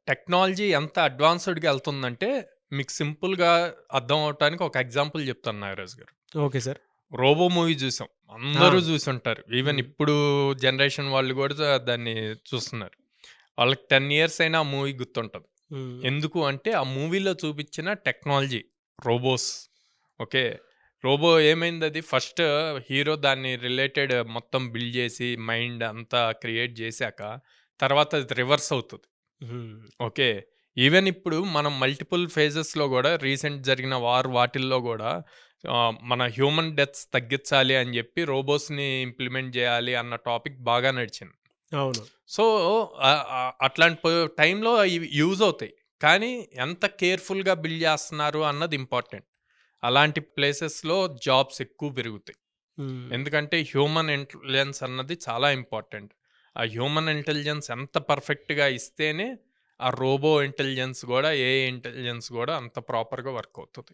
Technology ఎంత అడ్వాన్స్‌డ్‌గా ఎళ్తుందంటే, మీకు సింపుల్‌గా అర్థం అవ్వటానికి ఒక ఎగ్జాంపుల్ చెప్తాను నాగరాజు గారు. Okay sir. 'రోబో' మూవీ చూసాం. అందరూ అవును. చూసుంటారు. ఈవెన్ హ్మ్. ఇప్పుడు జనరేషన్ వాళ్ళు కూడా దాన్ని చూస్తున్నారు. వాళ్ళకి 10 ఇయర్స్ అయినా ఆ మూవీ గుర్తుంటది. హ్మ్. ఎందుకు అంటే, ఆ మూవీలో చూపించిన టెక్నాలజీ రోబోస్. ఓకే. రోబో ఏమైందది ఫస్ట్ హీరో దాన్ని రిలేటెడ్ మొత్తం బిల్డ్ చేసి, మైండ్ అంతా క్రియేట్ చేశాక, తర్వాత అది రివర్స్ అవుతది. హ్మ్. ఓకే. ఈవెన్ ఇప్పుడు మనం మల్టిపుల్ ఫేజెస్‌లో గూడా రీసెంట్ జరిగిన వాటిల్లో గూడా మన హ్యూమన్ డెత్స్ తగ్గించాలి అని జెప్పి రోబోస్‌ని ఇంప్లిమెంట్ జేయాలి అన్న టాపిక్ బాగా నడిచింది. అవును. సో, అట్లాంటి టైంలో ఇవి యూజ్ అవుతాయి. కానీ ఎంత కేర్‌ఫుల్‌గా బిల్డ్ జేస్తున్నారు అన్నది ఇంపార్టెంట్. అలాంటి ప్లేసెస్‌లో జాబ్స్ ఎక్కువ పెరుగుతాయి. హ్మ్. ఎందుకంటే హ్యూమన్ ఇంటెలిజెన్స్ అన్నది చాలా ఇంపార్టెంట్. ఆ హ్యూమన్ ఇంటెలిజెన్స్ ఎంత పర్ఫెక్ట్‌గా ఇస్తేనే, ఆ రోబో ఇంటెలిజెన్స్ గూడా, ఏఐ ఇంటెలిజెన్స్ గూడా అంత ప్రాపర్‌గా వర్క్ అవుతది.